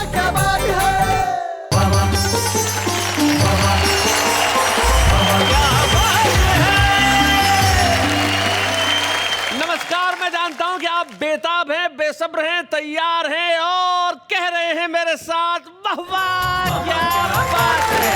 क्या बात है। नमस्कार, मैं जानता हूं कि आप बेताब हैं, बेसब्र हैं, तैयार हैं और कह रहे हैं मेरे साथ वाह वाह क्या बात है।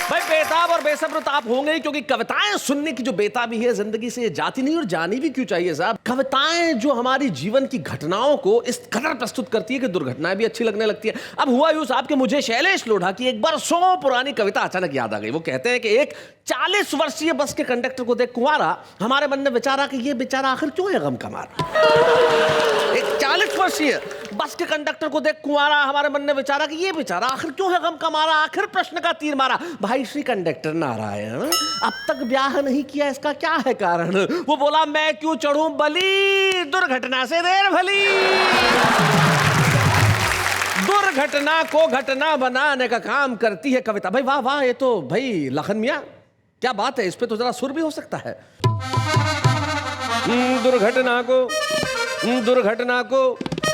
भाई बेताब और बेसब्र तो आप होंगे ही, क्योंकि कविताएं सुनने की जो बेताबी है जिंदगी से ये जाती नहीं और जानी भी क्यों चाहिए साहब। कविताएं जो हमारी जीवन की घटनाओं को इस कदर प्रस्तुत करती है कि दुर्घटनाएं भी अच्छी लगने लगती है। अब हुआ यूं साहब कि मुझे शैलेश लोढ़ा की एक बरसों पुरानी कविता अचानक याद आ गई। वो कहते हैं कि एक 40 वर्षीय बस के कंडक्टर को देख कुंवारा हमारे मन में विचारा कि ये बेचारा आखिर क्यों है गम का मारा। एक 40 वर्षीय बस के कंडक्टर को देख कुंवारा हमारे मन ने विचारा कि ये बेचारा आखिर क्यों है गम का मारा। आखिर प्रश्न का तीर मारा, भाई श्री कंडक्टर नारायण, अब तक ब्याह नहीं किया, इसका क्या है कारण। वो बोला, मैं क्यों चढ़ूं बली, दुर्घटना से देर भली। दुर्घटना को घटना बनाने का काम करती है कविता। भाई वाह वाह, ये तो भाई लखन मियां क्या बात है, इस पे तो जरा सुर भी हो सकता है। दुर्घटना को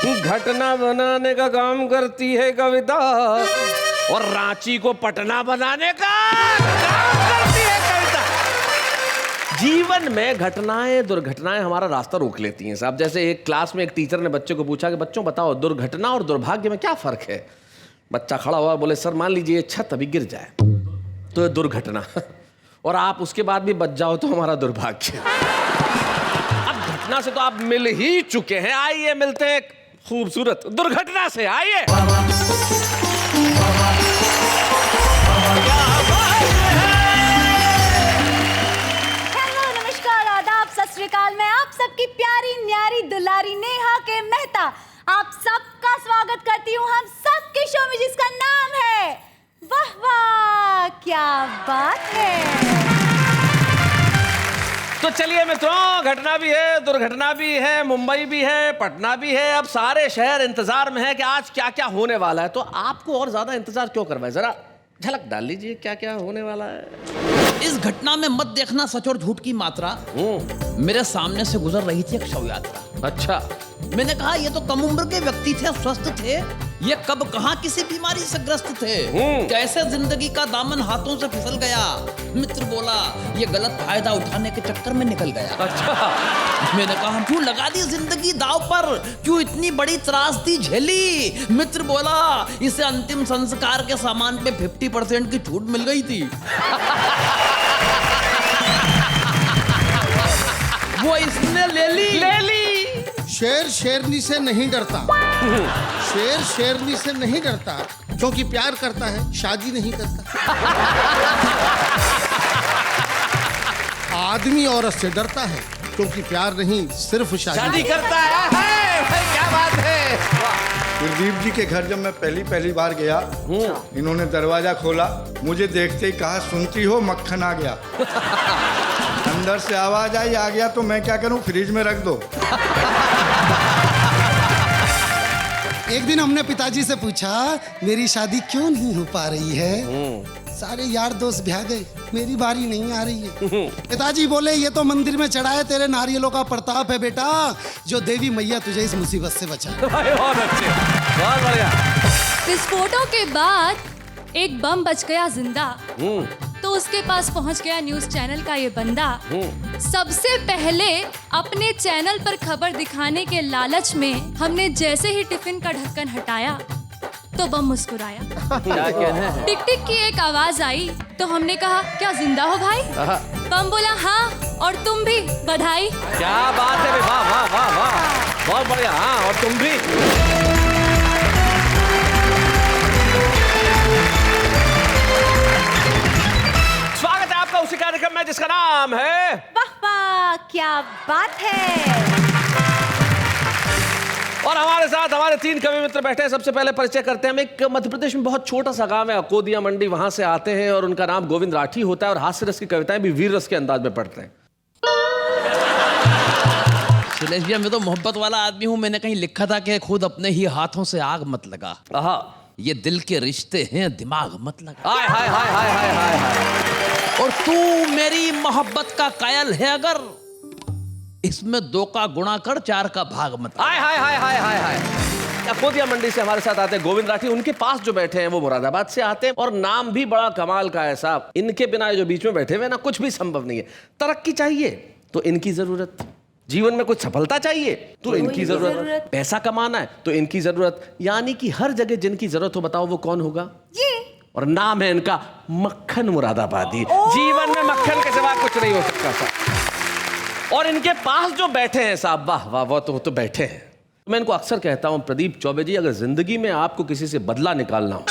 घटना बनाने का काम करती है कविता, और रांची को पटना बनाने का काम करती है कविता। जीवन में घटनाएं दुर्घटनाएं हमारा रास्ता रोक लेती हैं साहब। जैसे एक क्लास में एक टीचर ने बच्चे को पूछा कि बच्चों बताओ दुर्घटना और दुर्भाग्य में क्या फर्क है। बच्चा खड़ा हुआ, बोले सर मान लीजिए छत अभी गिर जाए तो ये दुर्घटना, और आप उसके बाद भी बच जाओ तो हमारा दुर्भाग्य। अब घटना से तो आप मिल ही चुके हैं, आइए मिलते हैं खूबसूरत दुर्घटना से। आइए। हेलो, नमस्कार, आदाब, सत श्री अकाल। मैं आप सबकी प्यारी न्यारी दुलारी नेहा के मेहता आप सबका स्वागत करती हूँ हम सबके शो में, जिसका नाम है वाह वाह क्या बात है। तो चलिए मित्रों, घटना भी है, दुर्घटना भी है, मुंबई भी है, पटना भी है। अब सारे शहर इंतजार में है कि आज क्या क्या होने वाला है। तो आपको और ज्यादा इंतजार क्यों करवाए, जरा झलक डाल लीजिए क्या क्या होने वाला है। इस घटना में मत देखना सच और झूठ की मात्रा। मेरे सामने से गुजर रही थी एक शव यात्रा। अच्छा। मैंने कहा ये तो कम उम्र के व्यक्ति थे, स्वस्थ थे, ये कब कहां किसी बीमारी से ग्रस्त थे, कैसे जिंदगी का दामन हाथों से फिसल गया। मित्र बोला ये गलत फायदा उठाने के चक्कर में निकल गया। अच्छा। मैंने कहा क्यों लगा दी जिंदगी दाव पर, क्यों इतनी बड़ी त्रासदी झेली। मित्र बोला इसे अंतिम संस्कार के सामान पे 50% की छूट मिल गई थी। वो इसने ले ली। शेर शेरनी से नहीं डरता, शेर शेरनी से नहीं डरता, क्योंकि प्यार करता है, शादी नहीं करता। आदमी औरत से डरता है, क्योंकि प्यार नहीं सिर्फ शादी करता है। क्या बात है। गुरदीप जी के घर जब मैं पहली बार गया, इन्होंने दरवाजा खोला, मुझे देखते ही कहा सुनती हो मक्खन आ गया। अंदर से आवाज आई आ गया, तो मैं क्या करूं, फ्रिज में रख दो। एक दिन हमने पिताजी से पूछा मेरी शादी क्यों नहीं हो पा रही है। सारे यार दोस्त ब्याह गए, मेरी बारी नहीं आ रही है। पिताजी बोले ये तो मंदिर में चढ़ाए तेरे नारियलों का प्रताप है बेटा, जो देवी मैया तुझे इस मुसीबत से बचाए। बहुत अच्छे, बहुत बढ़िया। विस्फोटों के बाद एक बम बच गया जिंदा, तो उसके पास पहुंच गया न्यूज चैनल का ये बंदा। सबसे पहले अपने चैनल पर खबर दिखाने के लालच में हमने जैसे ही टिफिन का ढक्कन हटाया तो बम मुस्कुराया। क्या कहना है। टिक टिक की एक आवाज आई तो हमने कहा क्या जिंदा हो भाई। बम बोला हाँ, और तुम भी, बधाई। क्या बात है, वाह वाह वाह वाह, बहुत बढ़िया। हाँ, और तुम भी। स्वागत है आपका उसी कार्यक्रम में जिसका नाम है वाह वाह क्या बात है। और हमारे साथ हमारे 3 कवि मित्र बैठे हैं। सबसे पहले परिचय करते हैं। हम एक मध्य प्रदेश में बहुत छोटा सा गांव है अकोदिया मंडी, वहां से आते हैं और उनका नाम गोविंद राठी होता है और हास्य रस की कविताएं भी वीर रस के अंदाज में पढ़ते हैं। शैलेश भैया मैं तो मोहब्बत वाला आदमी हूँ। मैंने कहीं लिखा था कि खुद अपने ही हाथों से आग मत लगा, ये दिल के रिश्ते हैं दिमाग मत लगा। हाय हाय हाय हाय हाय हाय हाय। और तू मेरी मोहब्बत का कायल है अगर, इसमें 2 का गुणा कर 4 का भाग मत। हाय हाय हाय हाय हाय हाय। मोतिया मंडी से हमारे साथ आते हैं गोविंद राठी। उनके पास जो बैठे हैं वो मुरादाबाद से आते हैं और नाम भी बड़ा कमाल का है साहब। इनके बिना जो बीच में बैठे हुए ना कुछ भी संभव नहीं है। तरक्की चाहिए तो इनकी जरूरत, जीवन में कुछ सफलता चाहिए तो इनकी जरूरत, पैसा कमाना है तो इनकी जरूरत, यानी कि हर जगह जिनकी जरूरत हो, बताओ वो कौन होगा? ये और नाम है इनका मक्खन मुरादाबादी। जीवन में मक्खन के सिवा कुछ नहीं हो सकता साहब। और इनके पास जो बैठे हैं साहब, वाह वाह, वो तो बैठे हैं। मैं इनको अक्सर कहता हूं, प्रदीप चौबे जी, अगर जिंदगी में आपको किसी से बदला निकालना हो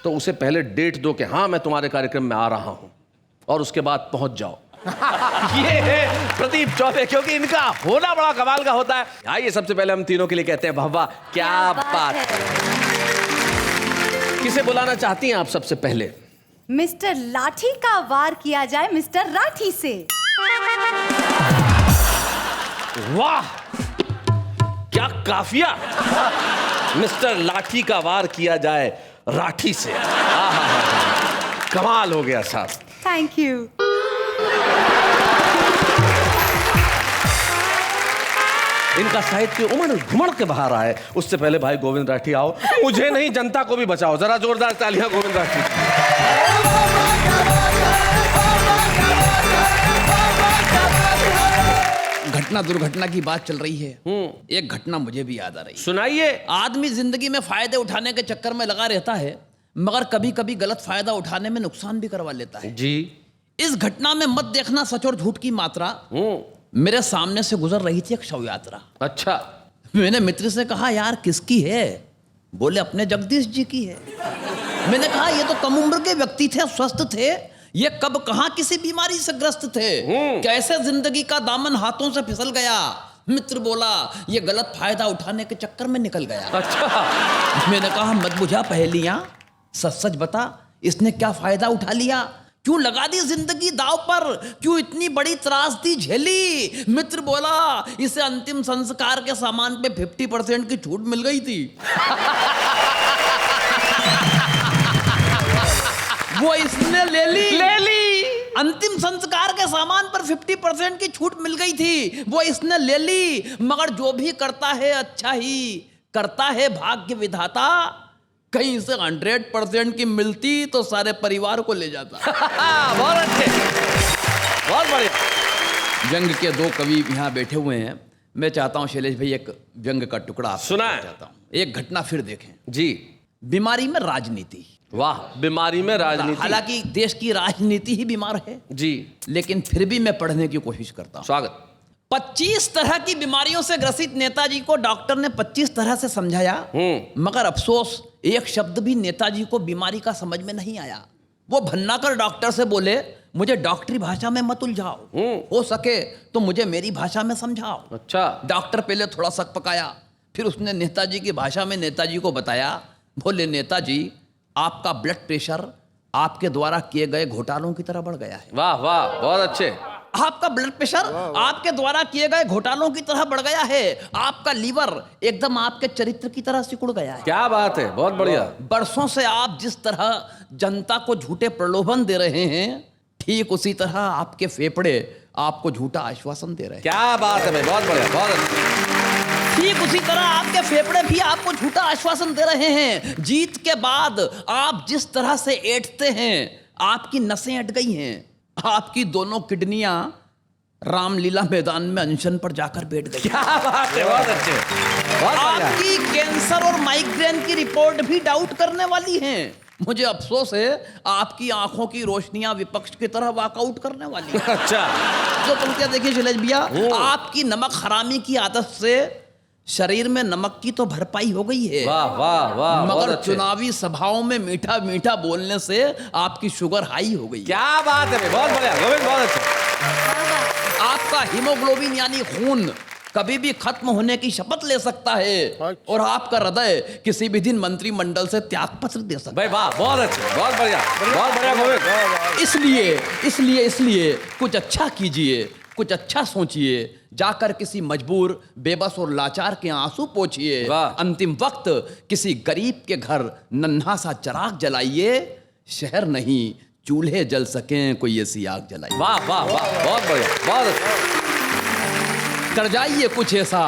तो उसे पहले डेट दो कि हाँ मैं तुम्हारे कार्यक्रम में आ रहा हूं, और उसके बाद पहुंच जाओ। ये है प्रदीप चौबे, क्योंकि इनका होना बड़ा कमाल का होता है। आइए सबसे पहले हम तीनों के लिए कहते हैं वाह वाह, क्या बात है। किसे बुलाना चाहती हैं आप सबसे पहले? मिस्टर लाठी का वार किया जाए मिस्टर राठी से। वाह क्या काफिया। मिस्टर लाठी का वार किया जाए राठी से। कमाल हो गया साहब। Thank you. इनका साहित्य उमड़ घुमड़ के बाहर आए, उससे पहले भाई गोविंद राठी आओ। मुझे नहीं, जनता को भी बचाओ। जरा जोरदार तालियां गोविंद राठी। घटना दुर्घटना की बात चल रही है, एक घटना मुझे भी याद आ रही है। सुनाइए। आदमी जिंदगी में फायदे उठाने के चक्कर में लगा रहता है, मगर कभी कभी गलत फायदा उठाने में नुकसान भी करवा लेता है जी। इस घटना में मत देखना सच और झूठ की मात्रा। मेरे सामने से गुजर रही थी एक शव यात्रा। अच्छा। मैंने मित्र से कहा, यार किसकी है? बोले अपने जगदीश जी की है। मैंने कहा ये तो कम उम्र के व्यक्ति थे, स्वस्थ थे, ये कब कहां किसी बीमारी से ग्रस्त थे, कैसे जिंदगी का दामन हाथों से फिसल गया। मित्र बोला ये गलत फायदा उठाने के चक्कर में निकल गया। अच्छा। मैंने कहा मत बुझा पहेलियां, सच सच बता, इसने क्या फायदा उठा लिया? क्यों लगा दी जिंदगी दाव पर? क्यों इतनी बड़ी त्रासदी झेली? मित्र बोला इसे अंतिम संस्कार के सामान पे 50% की छूट मिल गई थी। वो इसने ले ली। अंतिम संस्कार के सामान पर 50% की छूट मिल गई थी, वो इसने ले ली। मगर जो भी करता है अच्छा ही करता है भाग्य विधाता। कहीं से 100% की मिलती तो सारे परिवार को ले जाता। बहुत अच्छे, बहुत बढ़िया। व्यंग के दो कवि यहाँ बैठे हुए हैं। मैं चाहता हूँ शैलेश भाई एक व्यंग का टुकड़ा आप सुनाएं। चाहता हूँ। एक घटना फिर देखें। जी। बीमारी में राजनीति। वाह, बीमारी में राजनीति। हालांकि देश की राजनीति ही बीमार है जी, लेकिन फिर भी मैं पढ़ने की कोशिश करता हूँ। स्वागत। 25 तरह की बीमारियों से ग्रसित नेताजी को डॉक्टर ने 25 तरह से समझाया, मगर अफसोस एक शब्द भी नेताजी को बीमारी का समझ में नहीं आया। वो भन्नाकर डॉक्टर से बोले मुझे डॉक्टरी भाषा में मत उलझाओ, हो सके तो मुझे मेरी भाषा में समझाओ। अच्छा। डॉक्टर पहले थोड़ा शक पकाया, फिर उसने नेताजी की भाषा में नेताजी को बताया। बोले नेताजी आपका ब्लड प्रेशर आपके द्वारा किए गए घोटालों की तरह बढ़ गया है। वाह वाह, बहुत अच्छे। आपका ब्लड प्रेशर आपके द्वारा किए गए घोटालों की तरह बढ़ गया है। आपका लीवर एकदम आपके चरित्र की तरह सिकुड़ गया है। क्या बात है, बहुत बढ़िया। बरसों से आप जिस तरह जनता को झूठे प्रलोभन दे रहे हैं, ठीक उसी तरह आपके फेफड़े आपको झूठा आश्वासन दे रहे हैं। क्या बात है भाई, बहुत बढ़िया, बहुत अच्छा। ठीक उसी तरह आपके फेफड़े भी आपको झूठा आश्वासन दे रहे हैं। जीत के बाद आप जिस तरह से ऐंठते हैं, आपकी नसें अट गई हैं। आपकी दोनों किडनियां रामलीला मैदान में अनशन पर जाकर बैठ गई। क्या बात है, बहुत अच्छे, बहुत बढ़िया। आपकी कैंसर और माइग्रेन की रिपोर्ट भी डाउट करने वाली है। मुझे अफसोस है आपकी आंखों की रोशनियां विपक्ष की तरह वॉकआउट करने वाली है। अच्छा। तो पंक्तियां देखिए शैलेश भैया, आपकी नमक हरामी की आदत से शरीर में नमक की तो भरपाई हो गई है। वाह वाह वाह, बहुत मगर अच्छे। चुनावी सभाओं में मीठा मीठा बोलने से आपकी शुगर हाई हो गई। क्या बात है भाई, बहुत बढ़िया गोविंद, बहुत अच्छा। आपका हीमोग्लोबिन यानी खून कभी भी खत्म होने की शपथ ले सकता है, और आपका हृदय किसी भी दिन मंत्रिमंडल से त्यागपत्र दे सकता है। भाई वाह, बहुत अच्छे, बहुत बढ़िया, बहुत बढ़िया गोविंद। इसलिए कुछ अच्छा कीजिए, कुछ अच्छा सोचिए, जाकर किसी मजबूर, बेबस और लाचार के आंसू पोंछिए। अंतिम वक्त किसी गरीब के घर नन्हा सा चिराग जलाइए। शहर नहीं चूल्हे जल सकें कोई ऐसी आग जलाइए। वाह वाह वाह, बहुत बढ़िया, बहुत अच्छा। कर जाइए कुछ ऐसा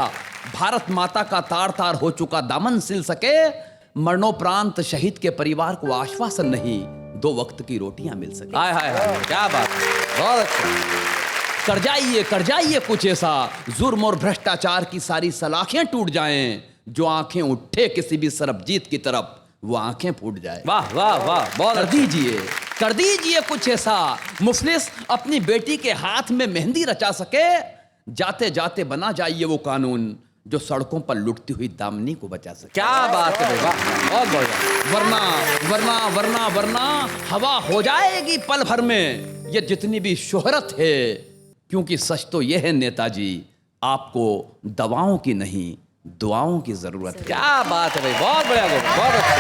भारत माता का तार तार हो चुका दामन सिल सके, मरणोपरांत शहीद के परिवार को आश्वासन नहीं, 2 वक्त की रोटियां मिल सके। हाय हाय हाय, क्या बात है, बहुत अच्छा। कर जाइए कुछ ऐसा, जुर्म और भ्रष्टाचार की सारी सलाखें टूट जाएं, जो आंखें उठे किसी भी सरबजीत की तरफ, वो आंखें फूट जाए। वाह वाह वाह, बहुत कर दीजिए कुछ ऐसा, मुफलिस अपनी बेटी के हाथ में मेहंदी रचा सके, जाते जाते बना जाइए वो कानून जो सड़कों पर लुटती हुई दामनी को बचा सके। क्या बात है भाई, वाह, बहुत बढ़िया। वरना हवा हो जाएगी पल भर में ये जितनी भी शोहरत है, क्योंकि सच तो यह है नेताजी, आपको दवाओं की नहीं दुआओं की जरूरत है। क्या बात है भाई, बहुत बढ़िया गोविंद, बहुत अच्छा।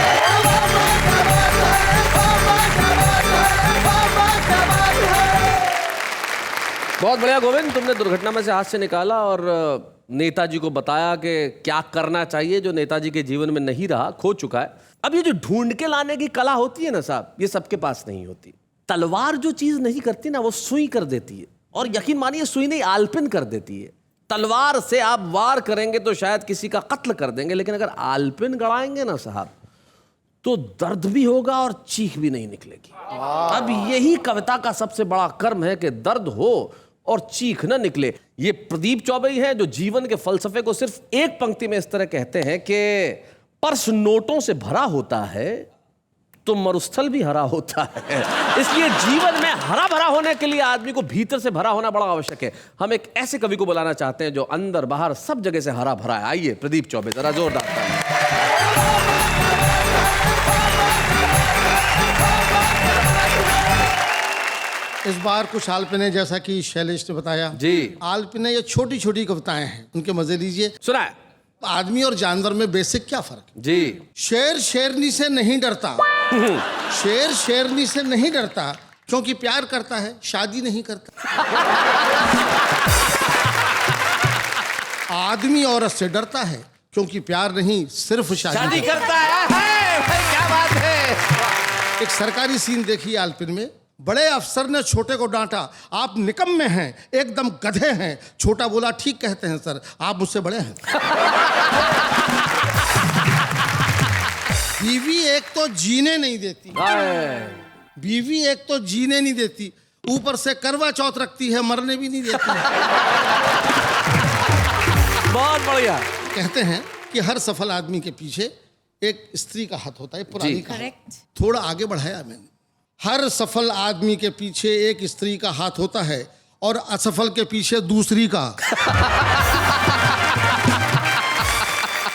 बहुत बढ़िया गोविंद, तुमने दुर्घटना में से हाथ से निकाला और नेताजी को बताया कि क्या करना चाहिए जो नेताजी के जीवन में नहीं रहा, खो चुका है। अब ये जो ढूंढ के लाने की कला होती है ना साहब, ये सबके पास नहीं होती। तलवार जो चीज नहीं करती ना, वो सुई कर देती है, और यकीन मानिए सुई नहीं आलपिन कर देती है। तलवार से आप वार करेंगे तो शायद किसी का कत्ल कर देंगे, लेकिन अगर आलपिन गड़ाएंगे ना साहब, तो दर्द भी होगा और चीख भी नहीं निकलेगी। अब यही कविता का सबसे बड़ा कर्म है कि दर्द हो और चीख न निकले। ये प्रदीप चौबे ही हैं जो जीवन के फलसफे को सिर्फ एक पंक्ति में इस तरह कहते हैं कि पर्स नोटों से भरा होता है तो मरुस्थल भी हरा होता है। इसलिए जीवन में हरा भरा होने के लिए आदमी को भीतर से भरा होना बड़ा आवश्यक है। हम एक ऐसे कवि को बुलाना चाहते हैं जो अंदर बाहर सब जगह से हरा भरा है। आइए प्रदीप चौबे, जरा जोरदार ताली। इस बार कुछ आलपिने, जैसा कि शैलेश ने बताया जी, आलपिने ये छोटी छोटी कविताएं हैं, उनके मजे लीजिए। सुना है आदमी और जानवर में बेसिक क्या फर्क है? जी, शेर शेरनी से नहीं डरता, शेर शेरनी से नहीं डरता क्योंकि प्यार करता है, शादी नहीं करता। आदमी औरत से डरता है क्योंकि प्यार नहीं, सिर्फ शादी करता है। भाई क्या बात है। एक सरकारी सीन देखिए आलपिन में, बड़े अफसर ने छोटे को डांटा, आप निकम्मे हैं, एकदम गधे हैं। छोटा बोला, ठीक कहते हैं सर, आप मुझसे बड़े हैं। बीवी एक तो जीने नहीं देती, बीवी एक तो जीने नहीं देती, ऊपर से करवा चौथ रखती है, मरने भी नहीं देती। बहुत बढ़िया। कहते हैं कि हर सफल आदमी के पीछे एक स्त्री का हाथ होता है, पुरानी का। थोड़ा आगे बढ़ाया मैंने, हर सफल आदमी के पीछे एक स्त्री का हाथ होता है और असफल के पीछे दूसरी का।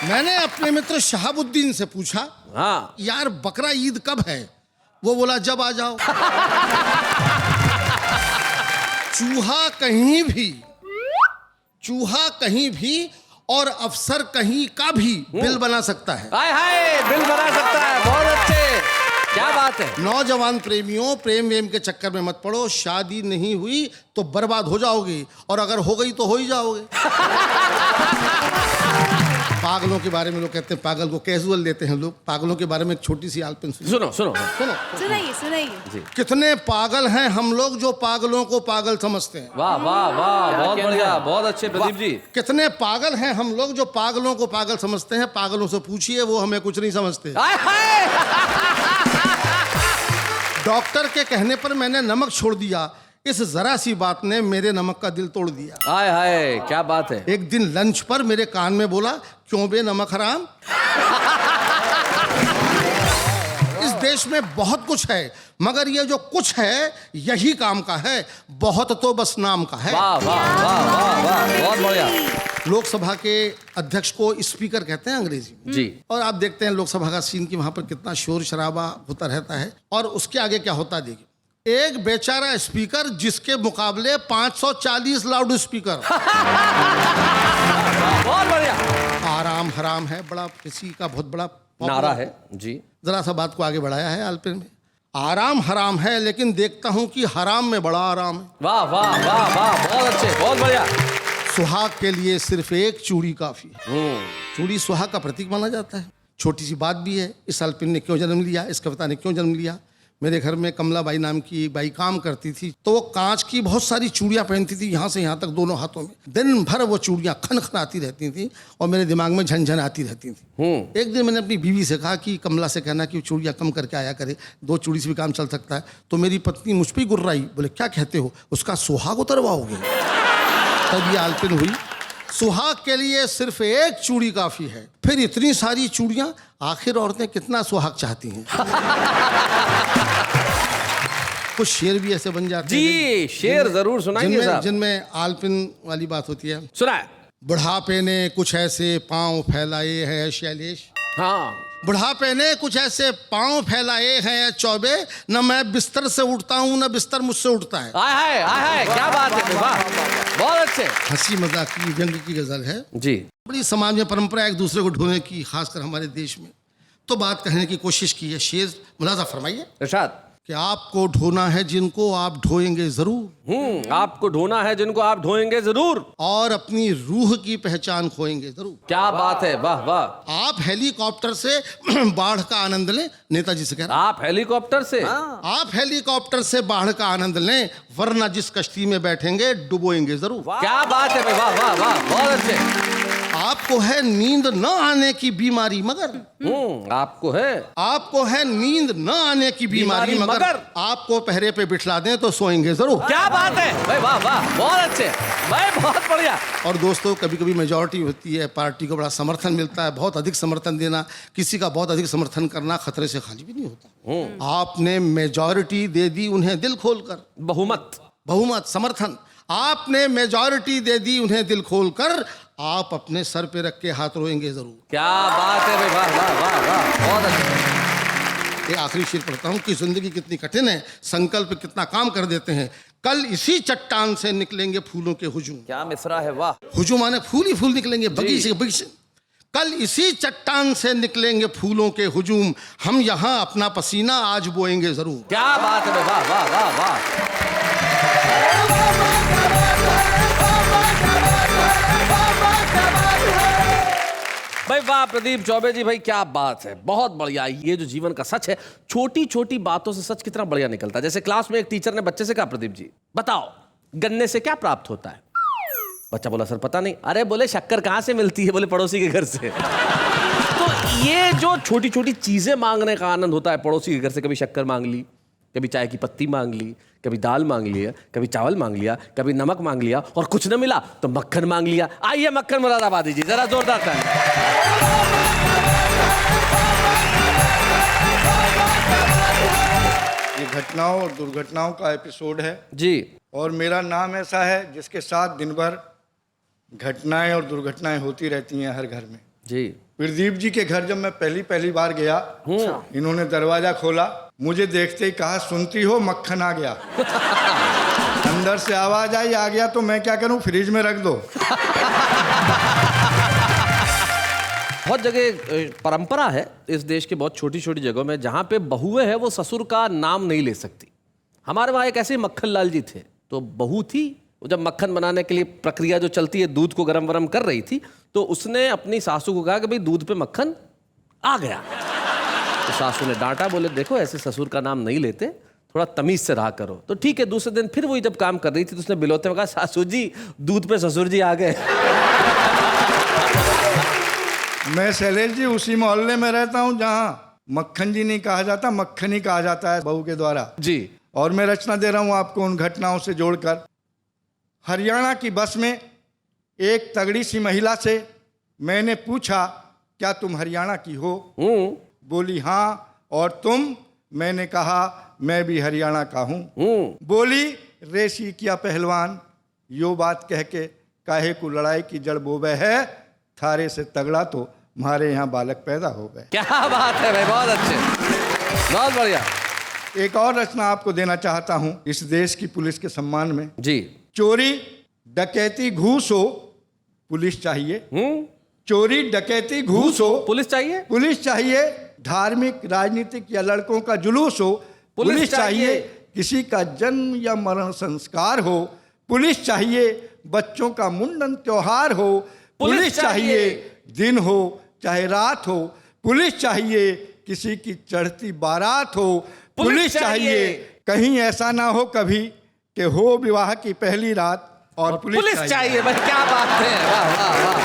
मैंने अपने मित्र शहाबुद्दीन से पूछा, हाँ यार बकरा ईद कब है? वो बोला, जब आ जाओ। चूहा कहीं भी और अफसर कहीं का भी बिल बना सकता है। हाय हाय, बिल बना सकता है। बहुत अच्छे, क्या बात है। नौजवान प्रेमियों, प्रेम वेम के चक्कर में मत पड़ो, शादी नहीं हुई तो बर्बाद हो जाओगे, और अगर हो गई तो हो ही जाओगे। पागलों के बारे में लोग कहते हैं, पागल को कैजुअल लेते हैं लोग। पागलों के बारे में एक छोटी सी आलपिन सुनो। सुनाइए। कितने पागल हैं हम लोग जो पागलों को पागल समझते हैं। वाह वाह वाह, बहुत बढ़िया, बहुत अच्छे प्रदीप जी। कितने पागल हैं हम लोग जो पागलों को पागल समझते हैं। पागलों से पूछिए, वो हमें कुछ नहीं समझते। डॉक्टर के कहने पर मैंने नमक छोड़ दिया, इस जरा सी बात ने मेरे नमक का दिल तोड़ दिया। हाय हाय, क्या बात है। एक दिन लंच पर मेरे कान में बोला, क्यों बे नमक हराम? इस देश में बहुत कुछ है, मगर ये जो कुछ है यही काम का है, बहुत तो बस नाम का है। वाह वाह वाह वाह वाह, बहुत बढ़िया। लोकसभा के अध्यक्ष को स्पीकर कहते हैं अंग्रेजी में जी। और आप देखते हैं लोकसभा का सीन कि वहां पर कितना शोर शराबा होता रहता है, और उसके आगे क्या होता है देखिए। एक बेचारा स्पीकर जिसके मुकाबले 540 लाउड स्पीकर। बहुत बढ़िया। आराम हराम है, बड़ा किसी का बहुत बड़ा नारा है जी। जरा सा बात को आगे बढ़ाया है आलपिन में, आराम हराम है लेकिन देखता हूं कि हराम में बड़ा आराम है। वाह वाह वाह वाह, बहुत अच्छे, बहुत बढ़िया। सुहाग के लिए सिर्फ एक चूड़ी काफी है। चूड़ी सुहाग का प्रतीक माना जाता है। छोटी सी बात भी है, इस आलपिन ने क्यों जन्म लिया, इस कविता ने क्यों जन्म लिया। मेरे घर में कमला बाई नाम की एक बाई काम करती थी, तो वो कांच की बहुत सारी चूड़ियाँ पहनती थी, यहाँ से यहाँ तक दोनों हाथों में। दिन भर वो चूड़ियाँ खन खन आती रहती थी और मेरे दिमाग में झनझन आती रहती थी। एक दिन मैंने अपनी बीवी से कहा कि कमला से कहना कि चूड़ियाँ कम करके आया करे, 2 चूड़ी से भी काम चल सकता है। तो मेरी पत्नी मुझ पर ही गुर्राई, बोले क्या कहते हो, उसका सुहाग उतरवाओगे? तब ये आलपिन हुई। सुहाग के लिए सिर्फ एक चूड़ी काफी है, फिर इतनी सारी चूड़ियां, आखिर औरतें कितना सुहाग चाहती हैं। कुछ शेर भी ऐसे बन जाते हैं जी, शेर जरूर सुनाइए साहब। जिनमें आलपिन वाली बात होती है। सुनाए। बुढ़ापे ने कुछ ऐसे पांव फैलाए हैं शैलेश, हाँ, बुढ़ापे ने कुछ ऐसे पांव फैलाए हैं चौबे, न मैं बिस्तर से उठता हूँ न बिस्तर मुझसे उठता है। आय हाय, क्या बात है, वाह, बहुत अच्छे। हंसी मजाक की व्यंग की गजल है जी। बड़ी समाज में परंपरा एक दूसरे को ढोने की, खासकर हमारे देश में। तो बात कहने की कोशिश की है, शेर मुलाजा फरमाइए इरशाद। कि आपको ढोना है जिनको आप ढोएंगे जरूर, आपको ढोना है जिनको आप ढोएंगे जरूर, और अपनी रूह की पहचान खोएंगे जरूर। क्या बात है, वाह वाह। आप हेलीकॉप्टर से बाढ़ का आनंद लें, नेताजी से कह रहा। आप हेलीकॉप्टर से? आप हेलीकॉप्टर से बाढ़ का आनंद लें, वरना जिस कश्ती में बैठेंगे डुबोएंगे जरूर। क्या बात है, वाह वाह वाह, बहुत अच्छे। आपको है नींद न आने की बीमारी मगर, आपको है नींद न आने की बीमारी मगर आपको पहरे पे बिठला दें तो सोएंगे जरूर। क्या बात है भाई, वाह वाह, बहुत अच्छे भाई, बहुत बढ़िया। और दोस्तों, कभी कभी मेजॉरिटी होती है, पार्टी को बड़ा समर्थन मिलता है, बहुत अधिक समर्थन देना, किसी का बहुत अधिक समर्थन करना खतरे से खाली भी नहीं होता। आपने मेजॉरिटी दे दी उन्हें दिल खोलकर, बहुमत समर्थन, आपने मेजॉरिटी दे दी उन्हें दिल खोलकर, आप अपने सर पे रख के हाथ रोएंगे जरूर। क्या बात है भाई, वाह वाह वाह वाह, बहुत अच्छा। ये आखिरी शेर पढ़ता हूँ कि जिंदगी कितनी कठिन है, संकल्प कितना काम कर देते हैं। कल इसी चट्टान से निकलेंगे फूलों के हुजूम। क्या मिसरा है, वाह। हुजूम माने फूल ही फूल निकलेंगे, बगीचे के बगीचे। कल इसी चट्टान से निकलेंगे फूलों के हुजूम, हम यहाँ अपना पसीना आज बोएंगे जरूर। क्या बात है, वाह वाह वाह वाह। भाई वाह प्रदीप चौबे जी, भाई क्या बात है, बहुत बढ़िया। ये जो जीवन का सच है, छोटी छोटी बातों से सच कितना बढ़िया निकलता है। जैसे क्लास में एक टीचर ने बच्चे से कहा, प्रदीप जी बताओ गन्ने से क्या प्राप्त होता है? बच्चा बोला, सर पता नहीं। अरे बोले, शक्कर कहाँ से मिलती है? बोले, पड़ोसी के घर से। तो ये जो छोटी छोटी चीजें मांगने का आनंद होता है, पड़ोसी के घर से कभी शक्कर मांग ली, कभी चाय की पत्ती मांग ली, कभी दाल मांग लिया, कभी चावल मांग लिया, कभी नमक मांग लिया, और कुछ न मिला तो मक्खन मांग लिया। आइए मक्खन मुरादाबादी जी, जरा जोरदार ताली। ये घटनाओं और दुर्घटनाओं का एपिसोड है जी, और मेरा नाम ऐसा है जिसके साथ दिन भर घटनाएं और दुर्घटनाएं होती रहती हैं हर घर में। जी। प्रदीप जी के घर जब मैं पहली बार गया, इन्होंने दरवाजा खोला, मुझे देखते ही कहा, सुनती हो मक्खन आ गया। अंदर से आवाज आई, आ गया तो मैं क्या करूं, फ्रिज में रख दो। बहुत जगह परंपरा है इस देश के, बहुत छोटी छोटी जगहों में, जहां पे बहुएं हैं वो ससुर का नाम नहीं ले सकती। हमारे वहां एक ऐसे मक्खन लाल जी थे, तो बहू थी, वो जब मक्खन बनाने के लिए प्रक्रिया जो चलती है, दूध को गरम वरम कर रही थी, तो उसने अपनी सासू को कहा कि भाई दूध पे मक्खन आ गया। तो सासू ने डांटा, बोले देखो ऐसे ससुर का नाम नहीं लेते, थोड़ा तमीज से रहा करो। तो ठीक है, दूसरे दिन फिर वही जब काम कर रही थी, तो उसने बिलोते हुए कहा, सासू जी दूध पे ससुर जी आ गए। मैं शैलेश जी उसी मोहल्ले में रहता हूं जहां मक्खन जी नहीं कहा जाता, मक्खन ही कहा जाता है बहू के द्वारा जी। और मैं रचना दे रहा हूं आपको उन घटनाओं से जोड़कर। हरियाणा की बस में एक तगड़ी सी महिला से मैंने पूछा, क्या तुम हरियाणा की हो? बोली हाँ, और तुम? मैंने कहा मैं भी हरियाणा का हूँ। बोली, रेसी किया पहलवान, यो बात कह के काहे को लड़ाई की जड़ बोबे है, थारे से तगड़ा तो हमारे यहाँ बालक पैदा हो गए। क्या बात है भाई, बहुत अच्छे, बहुत बढ़िया। एक और रचना आपको देना चाहता हूँ इस देश की पुलिस के सम्मान में जी। चोरी डकैती घूस हो पुलिस चाहिए, चोरी डकैती घूस हो पुलिस चाहिए, पुलिस चाहिए, धार्मिक राजनीतिक या लड़कों का जुलूस हो पुलिस चाहिए, किसी का जन्म या मरण संस्कार हो पुलिस चाहिए, बच्चों का मुंडन त्योहार हो पुलिस चाहिए, दिन हो चाहे रात हो पुलिस चाहिए, किसी की चढ़ती बारात हो पुलिस चाहिए। कहीं ऐसा ना हो कभी कि हो विवाह की पहली रात और पुलिस चाहिए। भाई क्या बात है, वाह वाह वाह।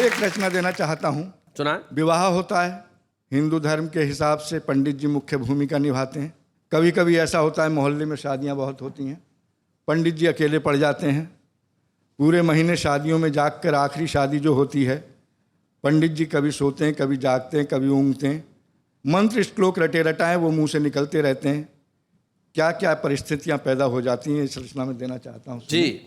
एक रचना देना चाहता हूँ। सुना। विवाह होता है, हिंदू धर्म के हिसाब से पंडित जी मुख्य भूमिका निभाते हैं। कभी कभी ऐसा होता है मोहल्ले में शादियाँ बहुत होती हैं, पंडित जी अकेले पड़ जाते हैं। पूरे महीने शादियों में जाग कर आखिरी शादी जो होती है, पंडित जी कभी सोते हैं, कभी जागते हैं, कभी ऊँघते हैं। मंत्र श्लोक रटे रटाएं वो मुंह से निकलते रहते हैं। क्या क्या परिस्थितियां पैदा हो जाती हैं इस रचना में देना चाहता हूँ जी।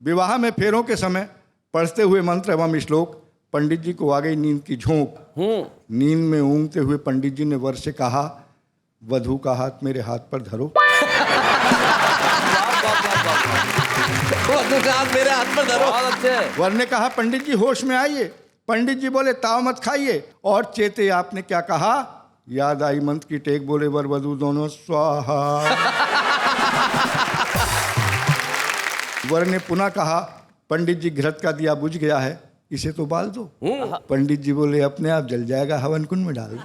विवाह में फेरों के समय पढ़ते हुए मंत्र एवं श्लोक पंडित जी को आ गई नींद की झोंक। नींद में ऊँघते हुए पंडित जी ने वर से कहा, वधू का हाथ मेरे हाथ पर धरो। वधू का हाथ मेरे हाथ पर धरो। बहुत अच्छे। वर ने कहा, पंडित जी होश में आइए। पंडित जी बोले, ताव मत खाइए। और चेते आपने क्या कहा? याद आई मंत्र की टेक, बोले वर वधू दोनों स्वाहा। वर ने पुनः कहा, पंडित जी घृत का दिया बुझ गया है, इसे तो बाल दो। पंडित जी बोले, अपने आप जल जाएगा, हवन कुंड में डाल दो।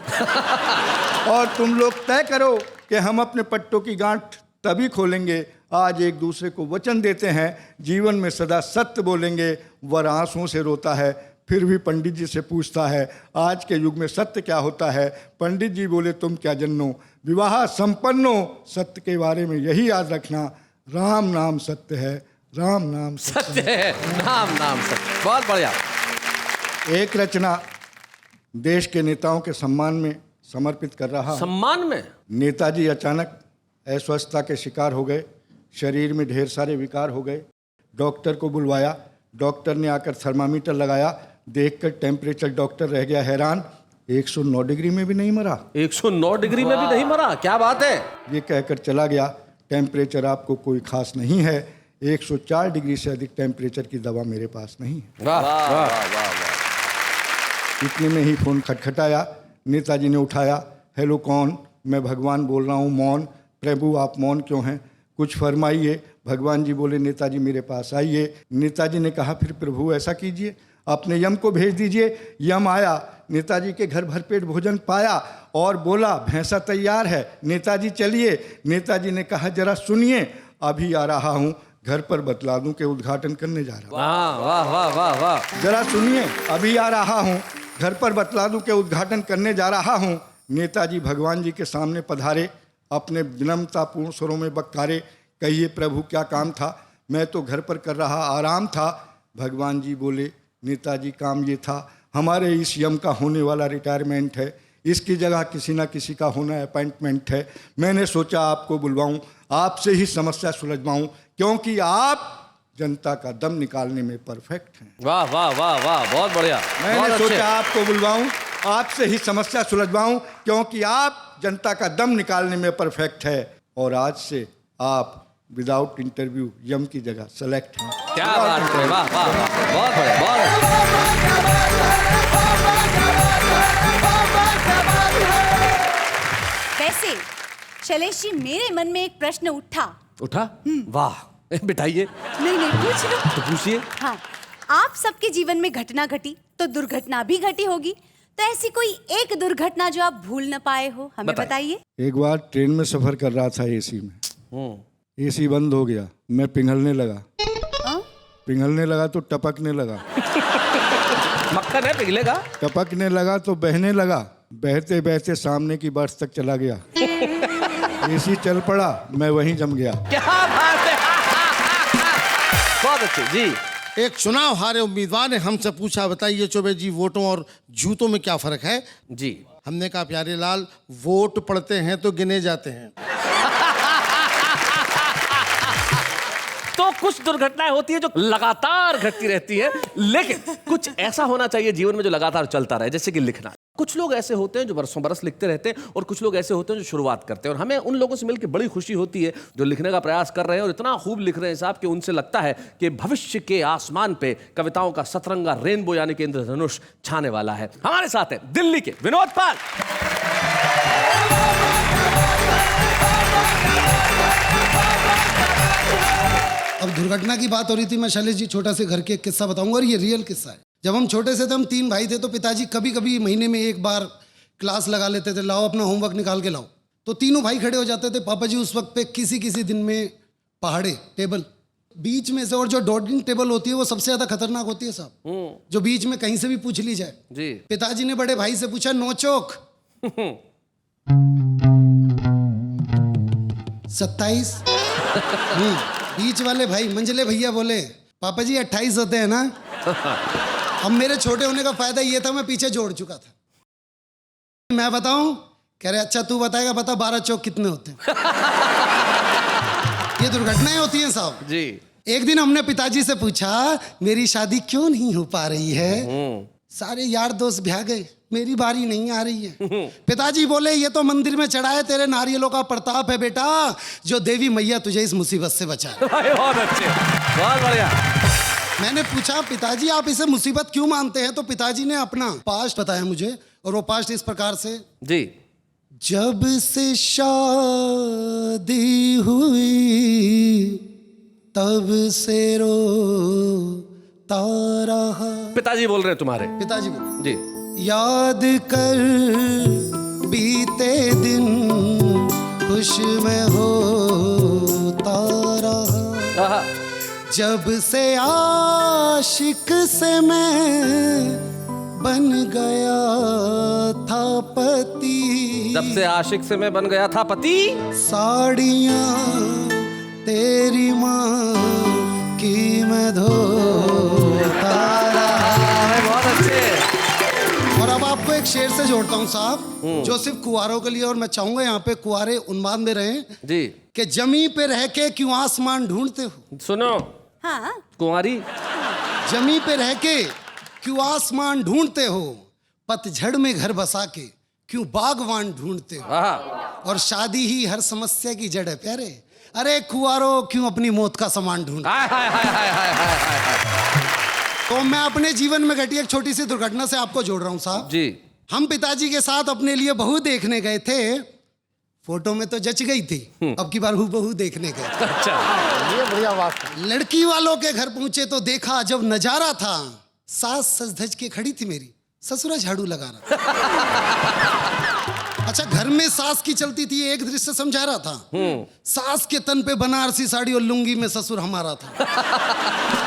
और तुम लोग तय करो कि हम अपने पट्टों की गांठ तभी खोलेंगे, आज एक दूसरे को वचन देते हैं जीवन में सदा सत्य बोलेंगे। वर आंसुओं से रोता है, फिर भी पंडित जी से पूछता है, आज के युग में सत्य क्या होता है? पंडित जी बोले, तुम क्या जन्नो, विवाह संपन्नो। सत्य के बारे में यही याद रखना, राम नाम सत्य है, राम नाम सत्य है, राम नाम सत्य। बहुत बढ़िया। एक रचना देश के नेताओं के सम्मान में समर्पित कर रहा हूं। सम्मान में? नेताजी अचानक अस्वस्थता के शिकार हो गए, शरीर में ढेर सारे विकार हो गए। डॉक्टर को बुलवाया, डॉक्टर ने आकर थर्मामीटर लगाया, देखकर टेम्परेचर डॉक्टर रह गया हैरान, 109 डिग्री में भी नहीं मरा। 109 डिग्री में भी नहीं मरा? क्या बात है। ये कहकर चला गया, टेम्परेचर आपको कोई खास नहीं है, 104 डिग्री से अधिक टेम्परेचर की दवा मेरे पास नहीं है। वाह वाह वाह। इतने में ही फोन खटखटाया, नेताजी ने उठाया। हेलो कौन? मैं भगवान बोल रहा हूँ। मौन? प्रभु आप मौन क्यों हैं, कुछ फरमाइए। भगवान जी बोले, नेताजी मेरे पास आइए। नेताजी ने कहा, फिर प्रभु ऐसा कीजिए, अपने यम को भेज दीजिए। यम आया, नेताजी के घर भरपेट भोजन पाया और बोला, भैंसा तैयार है, नेताजी चलिए। नेताजी ने कहा, जरा सुनिए, अभी आ रहा हूँ, घर पर बतला दूं कि उद्घाटन करने जा रहा हूँ। वाह वाह वाह वाह वाह। जरा सुनिए, अभी आ रहा हूँ, घर पर बतला दूं कि उद्घाटन करने जा रहा हूँ। नेताजी भगवान जी के सामने पधारे, अपने विनम्रतापूर्ण स्वरों में बक्कारे, कहिए प्रभु क्या काम था? मैं तो घर पर कर रहा आराम था। भगवान जी बोले, नेताजी काम ये था, हमारे इस यम का होने वाला रिटायरमेंट है, इसकी जगह किसी ना किसी का होना अपॉइंटमेंट है। मैंने सोचा आपको बुलवाऊं, आपसे ही समस्या सुलझवाऊं, क्योंकि आप जनता का दम निकालने में परफेक्ट हैं। वाह वाह वाह वाह, बहुत बढ़िया। मैंने सोचा आपको बुलवाऊं, आपसे ही समस्या सुलझवाऊं, क्योंकि आप जनता का दम निकालने में परफेक्ट है। और आज से आप विदाउट इंटरव्यू यम की जगह सेलेक्ट हैं। क्या बात है, वाह वाह वाह, बहुत बढ़िया, बहुत वैसे शैलेश जी, मेरे मन में एक प्रश्न उठा। वाह, बिठाइए। नहीं पूछ लो। तो पूछिए। हाँ, आप सबके जीवन में घटना घटी तो दुर्घटना भी घटी होगी, तो ऐसी कोई एक दुर्घटना जो आप भूल न पाए हो, हमें बताइए। एक बार ट्रेन में सफर कर रहा था, एसी में, एसी बंद हो गया, मैं पिघलने लगा। पिघलने लगा तो टपकने लगा। मक्खन है, पिघलेगा। टपकने लगा तो बहने लगा, बहते बहते सामने की बर्थ तक चला गया। एसी चल पड़ा, मैं वहीं जम गया। क्या बात है। बहुत अच्छे जी। एक चुनाव हारे उम्मीदवार ने हमसे पूछा, बताइए चौबे जी, वोटों और जूतों में क्या फर्क है? जी। हमने कहा, प्यारे लाल, वोट पड़ते हैं तो गिने जाते हैं। तो कुछ दुर्घटनाएं होती है जो लगातार घटती रहती है, लेकिन कुछ ऐसा होना चाहिए जीवन में जो लगातार चलता रहे, जैसे कि लिखना। कुछ लोग ऐसे होते हैं जो बरसों बरस लिखते रहते हैं, और कुछ लोग ऐसे होते हैं जो शुरुआत करते हैं। और हमें उन लोगों से मिलकर बड़ी खुशी होती है जो लिखने का प्रयास कर रहे हैं और इतना खूब लिख रहे हैं साहब कि उनसे लगता है कि भविष्य के आसमान पे कविताओं का सतरंगा रेनबो यानी कि इंद्रधनुष छाने वाला है। हमारे साथ है दिल्ली के विनोद पाल। अब दुर्घटना की बात हो रही थी, मैं शैलेश जी छोटा से घर के एक किस्सा बताऊंगा, और ये रियल किस्सा है। जब हम छोटे से थे, हम 3 भाई थे, तो पिताजी कभी कभी महीने में एक बार क्लास लगा लेते थे, लाओ अपना होमवर्क निकाल के लाओ। तो तीनों भाई खड़े हो जाते थे। पापा जी उस वक्त पे किसी किसी दिन में पहाड़े टेबल बीच में से, और जो डाइनिंग टेबल होती है वो सबसे ज्यादा खतरनाक होती है साहब, जो बीच में कहीं से भी पूछ ली जाए। जी। पिताजी ने बड़े भाई से पूछा, नोचोक 27। बीच वाले भाई मंझले भैया बोले, पापा जी 28 होते हैं ना। अब मेरे छोटे होने का फायदा ये था, मैं पीछे जोड़ चुका था। मैं बताऊं? कह रहे अच्छा तू बताएगा, बता 12 चौक कितने होते हैं। ये दुर्घटनाएं होती हैं साहब जी। एक दिन हमने पिताजी से पूछा, मेरी शादी क्यों नहीं हो पा रही है? सारे यार दोस्त ब्याह गए, मेरी बारी नहीं आ रही है। पिताजी बोले, ये तो मंदिर में चढ़ाए तेरे नारियलों का प्रताप है बेटा, जो देवी मैया तुझे इस मुसीबत से बचाए। बहुत अच्छे, बहुत बढ़िया। मैंने पूछा, पिताजी आप इसे मुसीबत क्यों मानते हैं? तो पिताजी ने अपना पास्ट बताया मुझे, और वो पास्ट इस प्रकार से, जी। जब से शादी हुई तब से रोता रहा। पिताजी बोल रहे हैं तुम्हारे? पिताजी बोले, जी। याद कर बीते दिन खुश में होता रहा, जब से आशिक से मैं बन गया था पति। जब से आशिक से मैं बन गया था पति, साड़ियाँ तेरी माँ की मैं धोता रहा। बहुत अच्छे। और अब आपको एक शेर से जोड़ता हूँ साहब, जो सिर्फ कुंवारों के लिए, और मैं चाहूंगा यहाँ पे कुंवारे उन्माद में रहें जी। कि जमी पे रह के क्यों आसमान ढूंढते हो? सुनो। हाँ। कुंवारी। जमी पे रह के क्यों आसमान ढूंढते हो, पतझड़ में घर बसा के क्यों बागवान ढूंढते हो, और शादी ही हर समस्या की जड़ है प्यारे। अरे कुंवारो क्यों अपनी मौत का सामान ढूंढते? तो मैं अपने जीवन में घटी एक छोटी सी दुर्घटना से आपको जोड़ रहा हूं साहब जी। हम पिताजी के साथ अपने लिए बहू देखने गए थे। फोटो में तो जच गई थी, अब की बार बहू देखने गए। अच्छा, ये बढ़िया बात है। लड़की वालों के घर पहुंचे तो देखा जब नजारा था, सास सज धज के खड़ी थी मेरी, ससुरा झाड़ू लगा रहा। अच्छा, घर में सास की चलती थी, एक दृश्य समझा रहा था। सास के तन पे बनारसी साड़ी और लुंगी में ससुर हमारा था,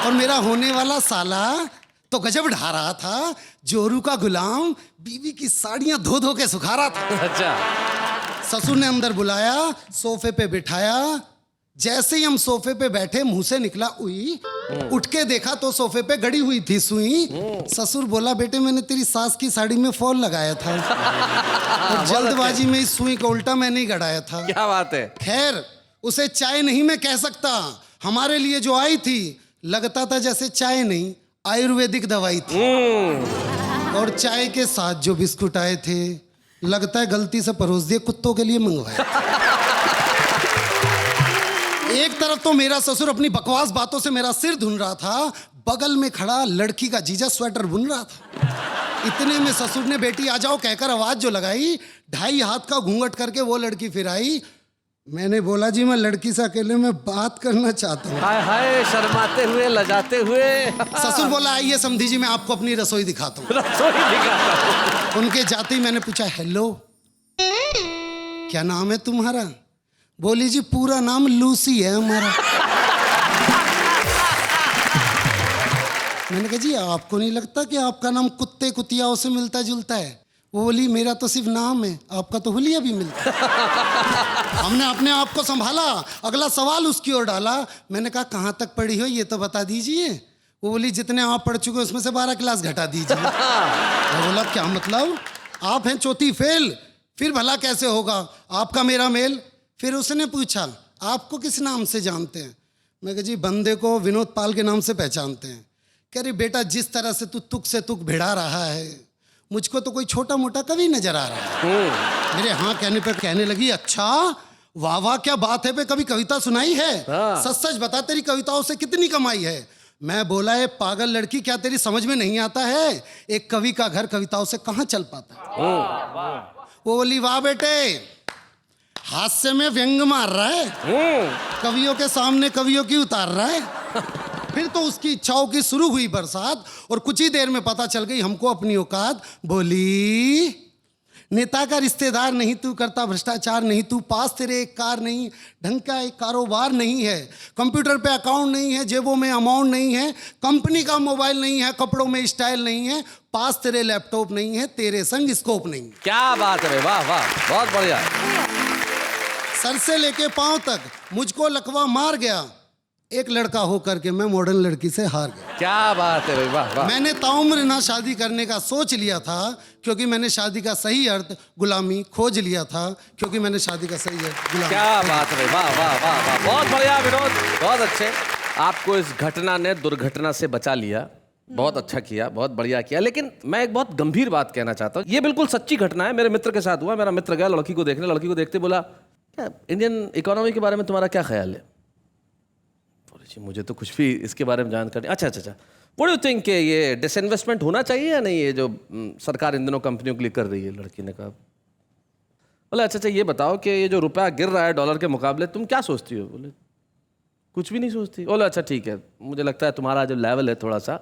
और मेरा होने वाला साला तो गजब ढा रहा था, जोरू का गुलाम बीवी की साड़ियां धो धो के सुखा रहा था। अच्छा। ससुर ने अंदर बुलाया, सोफे पे बिठाया। जैसे ही हम सोफे पे बैठे, मुंह से निकला उई, उठ के देखा तो सोफे पे गड़ी हुई थी सुई। ससुर बोला, बेटे मैंने तेरी सास की साड़ी में फॉल लगाया था, और जल्दबाजी में इस सुई को उल्टा मैंने ही गड़ाया था। क्या बात है। खैर, उसे चाय नहीं मैं कह सकता, हमारे लिए जो आई थी लगता था जैसे चाय नहीं आयुर्वेदिक दवाई थी। और चाय के साथ जो बिस्कुट आए थे, लगता है गलती से परोस दिए, कुत्तों के लिए मंगवाए। एक तरफ तो मेरा ससुर अपनी बकवास बातों से मेरा सिर धुन रहा था, बगल में खड़ा लड़की का जीजा स्वेटर बुन रहा था। इतने में ससुर ने बेटी आ जाओ कहकर आवाज जो लगाई, 2.5 हाथ का घूंघट करके वो लड़की फिर आई। मैंने बोला, जी मैं लड़की से अकेले में बात करना चाहता हूँ। हाय हाय, शर्माते हुए, लजाते हुए। ससुर बोला, आइए समधी जी मैं आपको अपनी रसोई दिखाता हूँ। रसोई दिखाता हूँ। उनके जाते ही मैंने पूछा, हेलो क्या नाम है तुम्हारा? बोली, जी पूरा नाम लूसी है हमारा। मैंने कहा, जी आपको नहीं लगता कि आपका नाम कुत्ते कुतियाओं से मिलता जुलता है? वो बोली, मेरा तो सिर्फ नाम है, आपका तो हुलिया भी मिलता है। हमने अपने आप को संभाला, अगला सवाल उसकी ओर डाला। मैंने कहा, कहाँ तक पढ़ी हो ये तो बता दीजिए। वो बोली, जितने आप पढ़ चुके उसमें से 12 क्लास घटा दीजिए। मैं बोला, क्या मतलब? आप हैं चौथी फेल, फिर भला कैसे होगा आपका मेरा मेल? फिर उसने पूछा, आपको किस नाम से जानते हैं? मैं कहा, जी बंदे को विनोद पाल के नाम से पहचानते हैं। कह रही, बेटा जिस तरह से तू तुक से तुक भिड़ा रहा है, मुझको तो कोई छोटा मोटा कवि नजर आ रहा है। मेरे हाँ कहने पर कहने लगी, अच्छा वाह वाह क्या बात है, पे कभी कविता सुनाई है? सच सच बता, तेरी कविताओं से कितनी कमाई है? मैं बोला, है पागल लड़की, क्या तेरी समझ में नहीं आता है, एक कवि का घर कविताओं से कहाँ चल पाता है? वो बोली, वाह बेटे, हास्य में व्यंग मार रहा है, कवियों के सामने कवियों की उतार रहा है। फिर तो उसकी इच्छाओं की शुरू हुई बरसात, और कुछ ही देर में पता चल गई हमको अपनी औकात। बोली, नेता का रिश्तेदार नहीं तू, करता भ्रष्टाचार नहीं तू, पास तेरे एक कार नहीं, ढंग का एक कारोबार नहीं है, कंप्यूटर पे अकाउंट नहीं है, जेबों में अमाउंट नहीं है, कंपनी का मोबाइल नहीं है, कपड़ों में स्टाइल नहीं है, पास तेरे लैपटॉप नहीं है, तेरे संग स्कोप नहीं है। क्या बात है भाई, वाह वाह, बहुत बढ़िया। सर से लेके पांव तक मुझको लकवा मार गया, एक लड़का होकर के मैं मॉडर्न लड़की से हार गया। क्या बात है भाई, वाह वाह। मैंने ताउम्र ना शादी करने का सोच लिया था, क्योंकि मैंने शादी का सही अर्थ गुलामी खोज लिया था, क्योंकि मैंने शादी का सही अर्थ गुलामी। क्या बात है भाई, वाह वाह वाह वाह, बहुत बढ़िया विनोद, बहुत अच्छे। आपको इस घटना ने दुर्घटना से बचा लिया, बहुत अच्छा किया, बहुत बढ़िया किया। लेकिन मैं एक बहुत गंभीर बात कहना चाहता हूँ, ये बिल्कुल सच्ची घटना है, मेरे मित्र के साथ हुआ। मेरा मित्र गया लड़की को देखने, लड़की को देखते बोला, क्या इंडियन इकोनॉमी के बारे में तुम्हारा क्या ख्याल है? जी मुझे तो कुछ भी इसके बारे में जानकारी। अच्छा, व्हाट डू यू थिंक कि ये डिसइन्वेस्टमेंट होना चाहिए या नहीं, ये जो सरकार इन दिनों कंपनियों के लिए कर रही है? लड़की ने कहा, बोले अच्छा ये बताओ कि ये जो रुपया गिर रहा है डॉलर के मुकाबले, तुम क्या सोचती हो? बोले कुछ भी नहीं सोचती। बोले अच्छा ठीक है, मुझे लगता है तुम्हारा जो लेवल है थोड़ा सा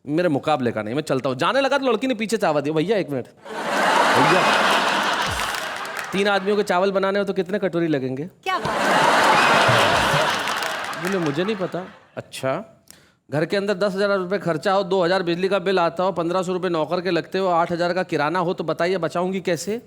मेरे मुकाबले का नहीं, मैं चलता हूँ। जाने लगा तो लड़की ने पीछे चावा दिया, भैया 1 मिनट, भैया 3 आदमियों के चावल बनाने हो तो कितने कटोरी लगेंगे? क्या बात? बोले मुझे नहीं पता। अच्छा, घर के अंदर 10,000 रुपये खर्चा हो, 2,000 बिजली का बिल आता हो, 1,500 रुपये नौकर के लगते हो, 8,000 का किराना हो, तो बताइए बचाऊंगी कैसे?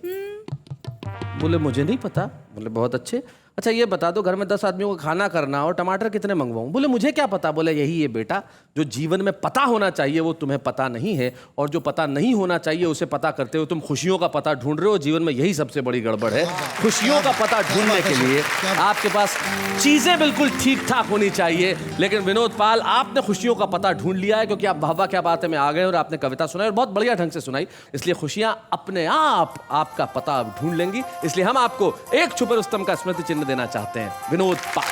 बोले मुझे नहीं पता। बोले बहुत अच्छे। अच्छा ये बता दो, घर में 10 आदमियों को खाना करना हो, टमाटर कितने मंगवाऊं? बोले मुझे क्या पता। बोले यही है बेटा, जो जीवन में पता होना चाहिए वो तुम्हें पता नहीं है, और जो पता नहीं होना चाहिए उसे पता करते हो तुम खुशियों का पता ढूंढ रहे हो। जीवन में यही सबसे बड़ी गड़बड़ है। खुशियों का पता ढूंढने के लिए आपके पास चीजें बिल्कुल ठीक ठाक होनी चाहिए। लेकिन विनोद पाल, आपने खुशियों का पता ढूंढ लिया है, क्योंकि आप वाह क्या बात है में आ गए और आपने कविता सुनाई और बहुत बढ़िया ढंग से सुनाई। इसलिए खुशियां अपने आप आपका पता ढूंढ लेंगी। इसलिए हम आपको एक छुपे रुस्तम का स्मृति चिन्ह देना चाहते हैं। विनोद पाल।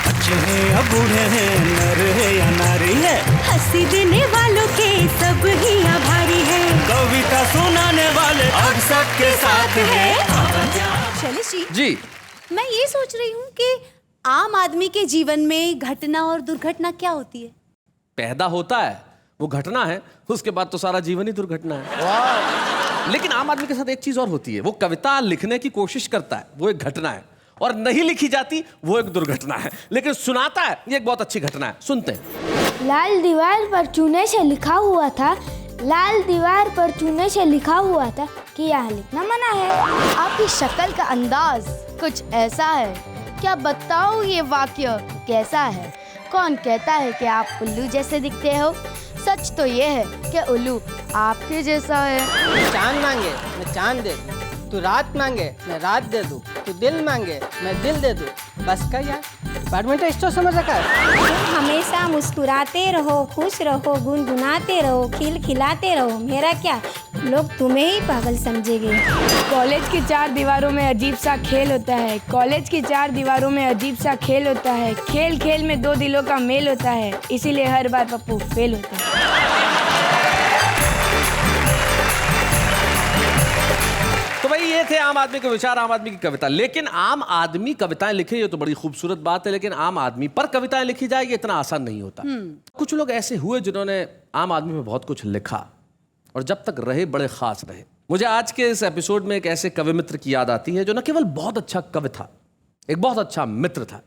बच्चे हैं या बूढ़े हैं, नर है या नारी है, हंसी देने वालों के सब ही आभारी है, कविता सुनाने वाले अब सबके साथ है। शैलेश जी, मैं ये सोच रही हूँ कि आम आदमी के जीवन में घटना और दुर्घटना क्या होती है? पैदा होता है वो घटना है, उसके बाद तो सारा जीवन ही दुर्घटना है। लेकिन आम आदमी के साथ एक चीज और होती है, वो कविता लिखने की कोशिश करता है, वो एक घटना है, और नहीं लिखी जाती वो एक दुर्घटना है, लेकिन सुनाता है ये एक बहुत अच्छी घटना है। सुनते हैं। लाल दीवार पर चूने से लिखा हुआ था, लाल दीवार पर चूने से लिखा हुआ था कि यहाँ लिखना मना है। आपकी शक्ल का अंदाज कुछ ऐसा है, क्या बताऊँ ये वाक्य कैसा है? कौन कहता है कि आप उल्लू जैसे दिखते हो? सच तो ये है कि उल्लू आपके जैसा है। चांद मांगे मैं चांद दे दूँ, तू रात मांगे मैं रात दे दूँ, तू दिल मांगे मैं दिल दे दूँ। बस का यार, बैडमिंटन तो समझ रखा है। तुम हमेशा मुस्कुराते रहो, खुश रहो, गुनगुनाते रहो, खिलाते रहो, मेरा क्या, लोग तुम्हें ही पागल समझेंगे। कॉलेज की 4 दीवारों में अजीब सा खेल होता है, कॉलेज की 4 दीवारों में अजीब सा खेल होता है, खेल खेल में 2 दिलों का मेल होता है, इसीलिए हर बार पप्पू फेल होता है। तो भाई ये थे आम आदमी के विचार, आम आदमी की कविता। लेकिन आम आदमी कविताएं लिखे ये तो बड़ी खूबसूरत बात है, लेकिन आम आदमी पर कविताएं लिखी जाए ये इतना आसान नहीं होता। कुछ लोग ऐसे हुए जिन्होंने आम आदमी में बहुत कुछ लिखा और जब तक रहे बड़े खास रहे। मुझे आज के इस एपिसोड में एक ऐसे कवि मित्र की याद आती है जो न केवल बहुत अच्छा कवि था, एक बहुत अच्छा मित्र था,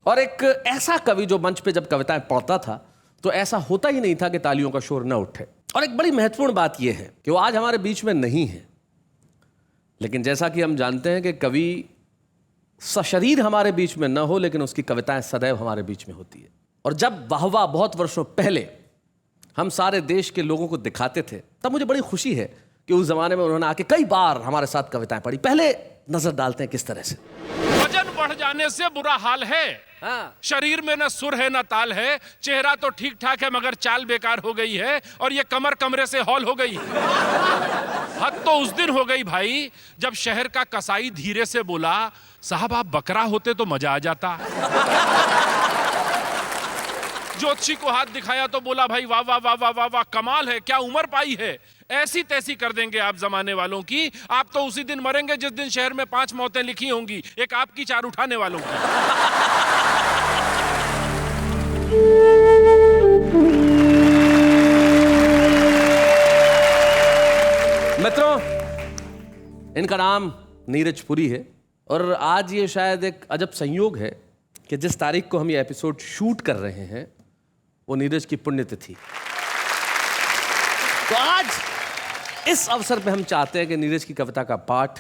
और एक ऐसा कवि जो मंच पे जब कविताएं पढ़ता था तो ऐसा होता ही नहीं था कि तालियों का शोर न उठे। और एक बड़ी महत्वपूर्ण बात यह है कि वो आज हमारे बीच में नहीं है, लेकिन जैसा कि हम जानते हैं कि कवि सशरीर हमारे बीच में न हो, लेकिन उसकी कविताएं सदैव हमारे बीच में होती है। और जब वाहवा बहुत वर्षों पहले हम सारे देश के लोगों को दिखाते थे, तब मुझे बड़ी खुशी है कि उस जमाने में उन्होंने आके कई बार हमारे साथ कविताएं पढ़ी। पहले नजर डालते हैं किस तरह से। वजन बढ़ जाने से बुरा हाल है, शरीर में न सुर है न ताल है, चेहरा तो ठीक ठाक है मगर चाल बेकार हो गई है, और ये कमर कमरे से हॉल हो गई। हद तो उस दिन हो गई भाई जब शहर का कसाई धीरे से बोला, साहब आप बकरा होते तो मजा आ जाता। ज्योतिषी को हाथ दिखाया तो बोला, भाई वाह वाह वाह वाह वाह वाह, कमाल है, क्या उम्र पाई है, ऐसी तैसी कर देंगे आप जमाने वालों की। आप तो उसी दिन मरेंगे जिस दिन शहर में 5 मौतें लिखी होंगी, एक आपकी 4 उठाने वालों की। मित्रों, इनका नाम नीरज पुरी है और आज ये शायद एक अजब संयोग है कि जिस तारीख को हम ये एपिसोड शूट कर रहे हैं वो नीरज की पुण्यतिथि। तो आज इस अवसर पे हम चाहते हैं कि नीरज की कविता का पाठ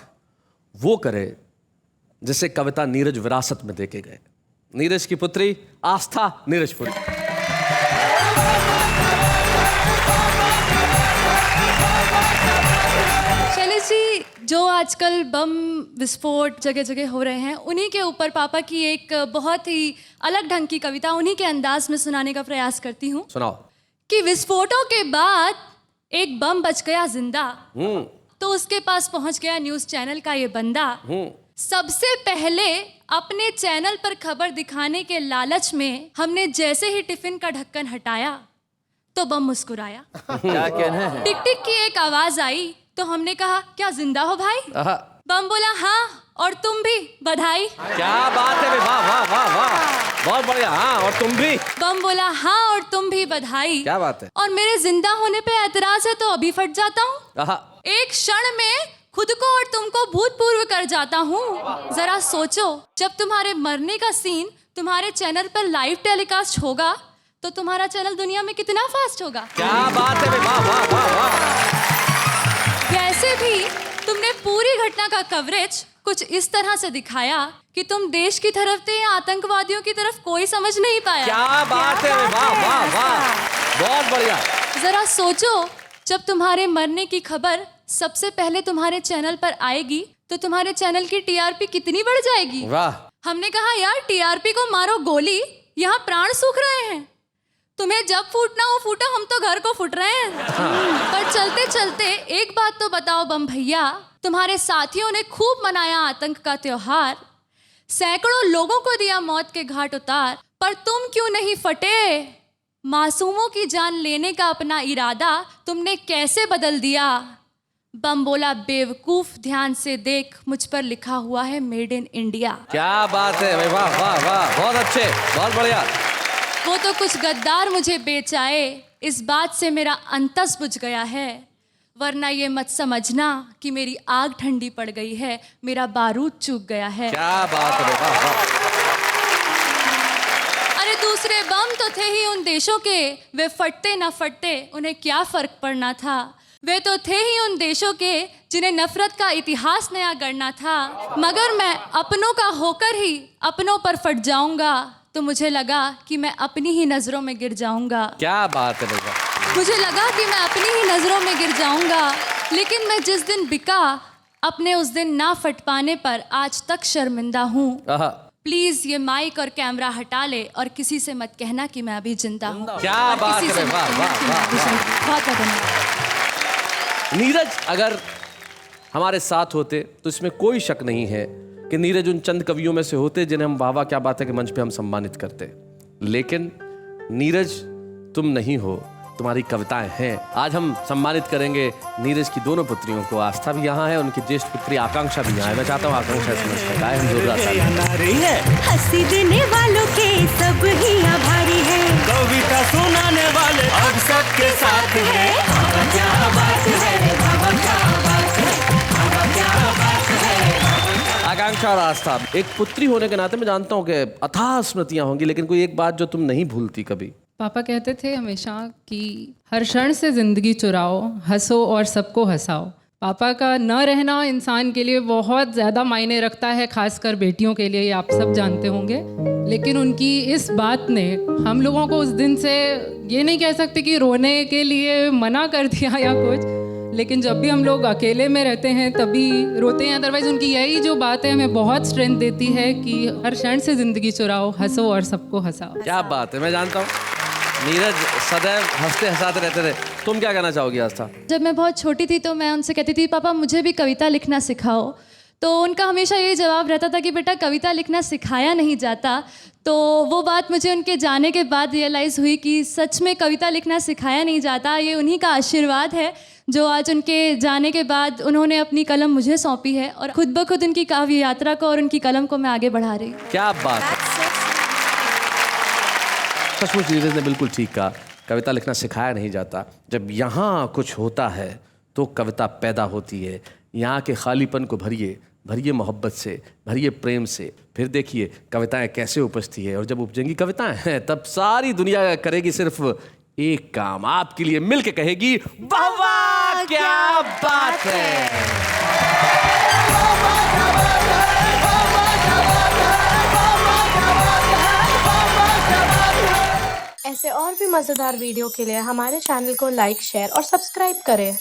वो करे जिसे कविता नीरज विरासत में देके गए। नीरज की पुत्री आस्था नीरजपुरी। शैलेश जी, जो आजकल बम विस्फोट जगह जगह हो रहे हैं, उन्हीं के ऊपर पापा की एक बहुत ही अलग ढंग की कविता उन्हीं के अंदाज में सुनाने का प्रयास करती हूँ। सुनाओ। कि विस्फोटों के बाद एक बम बच गया जिंदा, तो उसके पास पहुंच गया न्यूज चैनल का ये बंदा। सबसे पहले अपने चैनल पर खबर दिखाने के लालच में हमने जैसे ही टिफिन का ढक्कन हटाया तो बम मुस्कुराया। क्या कहना है? टिक टिक की एक आवाज आई तो हमने कहा, क्या जिंदा हो भाई? बम बोला, हाँ और तुम भी, बधाई। क्या बात है, वाह वाह वाह वाह, बहुत बढ़िया। हाँ और तुम भी। बम बोला, हाँ और तुम भी, बधाई। क्या बात है। और मेरे जिंदा होने पे एतराज है तो अभी फट जाता हूँ। एक क्षण में खुद को और तुमको भूतपूर्व कर जाता हूँ। जरा सोचो, जब तुम्हारे मरने का सीन तुम्हारे चैनल पर लाइव टेलीकास्ट होगा तो तुम्हारा चैनल दुनिया में कितना फास्ट होगा। क्या बात है, वाह वाह वाह वाह। वैसे भी तुमने पूरी घटना का कवरेज कुछ इस तरह से दिखाया कि तुम देश की तरफ थे या आतंकवादियों की तरफ कोई समझ नहीं पाया। क्या बात है, वाह वाह वाह, बहुत बढ़िया। जरा सोचो, जब तुम्हारे मरने की खबर सबसे पहले तुम्हारे चैनल पर आएगी तो तुम्हारे चैनल की टीआरपी कितनी बढ़ जाएगी। वाह। हमने कहा, यार टीआरपी को मारो गोली, यहाँ प्राण सूख रहे हैं। तुम्हें जब फूटना हो फूटो, हम तो घर को फूट रहे हैं। पर चलते चलते एक बात तो बताओ बम भैया, तुम्हारे साथियों ने खूब मनाया आतंक का त्योहार, सैकड़ों लोगों को दिया मौत के घाट उतार, पर तुम क्यों नहीं फटे? मासूमों की जान लेने का अपना इरादा तुमने कैसे बदल दिया? बम बोला, बेवकूफ ध्यान से देख, मुझ पर लिखा हुआ है मेड इन इंडिया। क्या बात है, वाह वाह वाह, बहुत अच्छे, बहुत बढ़िया। वो तो कुछ गद्दार मुझे बेचाए, इस बात से मेरा अंतस बुझ गया है, वरना ये मत समझना कि मेरी आग ठंडी पड़ गई है, मेरा बारूद चूक गया है। क्या बात है, वाह वाह। अरे दूसरे बम तो थे ही उन देशों के, वे फटते न फटते उन्हें क्या फर्क पड़ना था। वे तो थे ही उन देशों के जिन्हें नफरत का इतिहास नया गढ़ना था। मगर मैं अपनों का होकर ही अपनों पर फट जाऊंगा तो मुझे लगा कि मैं अपनी ही नजरों में गिर जाऊंगा। क्या बात है भैया। मुझे लगा कि मैं अपनी ही नजरों में गिर जाऊंगा, लेकिन मैं जिस दिन बिका अपने उस दिन ना फट पाने पर आज तक शर्मिंदा हूँ। प्लीज ये माइक और कैमरा हटा ले और किसी से मत कहना कि मैं अभी जिंदा हूँ। क्या बात है, वाह वाह वाह। बहुत धन्यवाद। नीरज अगर हमारे साथ होते तो इसमें कोई शक नहीं है कि नीरज उन चंद कवियों में से होते जिन्हें हम वाह वाह क्या बात है कि मंच पे हम सम्मानित करते। लेकिन नीरज तुम नहीं हो, तुम्हारी कविताएं हैं। आज हम सम्मानित करेंगे नीरज की दोनों पुत्रियों को। आस्था भी यहाँ है, उनकी ज्येष्ठ पुत्री आकांक्षा भी यहाँ है। मैं चाहता हूँ आकांक्षा से गाए हम जोरदार हंसी देने वालों के सब ही आभारी है, कविता सुनाने वाले अब सबके साथ है। क्या बात है, क्या बात है, क्या बात है। आकांक्षा और आस्था, एक पुत्री होने के नाते मैं जानता हूँ कि अथाह स्मृतियां होंगी, लेकिन कोई एक बात जो तुम नहीं भूलती कभी? पापा कहते थे हमेशा कि हर क्षण से जिंदगी चुराओ, हंसो और सबको हंसाओ। पापा का न रहना इंसान के लिए बहुत ज़्यादा मायने रखता है, खासकर बेटियों के लिए, ये आप सब जानते होंगे। लेकिन उनकी इस बात ने हम लोगों को उस दिन से ये नहीं कह सकते कि रोने के लिए मना कर दिया या कुछ, लेकिन जब भी हम लोग अकेले में रहते हैं तभी रोते हैं। अदरवाइज उनकी यही जो बात है हमें बहुत स्ट्रेंथ देती है कि हर क्षण से ज़िंदगी चुराओ, हंसो और सबको हंसाओ। क्या बात है, मैं जानता हूँ नीरज सदैव हंसते हंसाते रहते थे। तुम क्या कहना चाहोगी आस्था? जब मैं बहुत छोटी थी तो मैं उनसे कहती थी, पापा मुझे भी कविता लिखना सिखाओ। तो उनका हमेशा यही जवाब रहता था कि बेटा कविता लिखना सिखाया नहीं जाता। तो वो बात मुझे उनके जाने के बाद रियलाइज़ हुई कि सच में कविता लिखना सिखाया नहीं जाता। ये उन्हीं का आशीर्वाद है जो आज उनके जाने के बाद उन्होंने अपनी कलम मुझे सौंपी है और खुद ब खुद उनकी काव्य यात्रा को और उनकी कलम को मैं आगे बढ़ा रही हूँ। क्या बात है, सचमुच नीरज ने बिल्कुल ठीक कहा, कविता लिखना सिखाया नहीं जाता। जब यहाँ कुछ होता है तो कविता पैदा होती है। यहाँ के खालीपन को भरिए, भरिए मोहब्बत से, भरिए प्रेम से, फिर देखिए कविताएं कैसे उपजती है। और जब उपजेंगी कविताएं हैं तब सारी दुनिया करेगी सिर्फ एक काम, आपके लिए मिलके कहेगी वाह वाह क्या बात है। ऐसे और भी मज़ेदार वीडियो के लिए हमारे चैनल को लाइक, शेयर और सब्सक्राइब करें।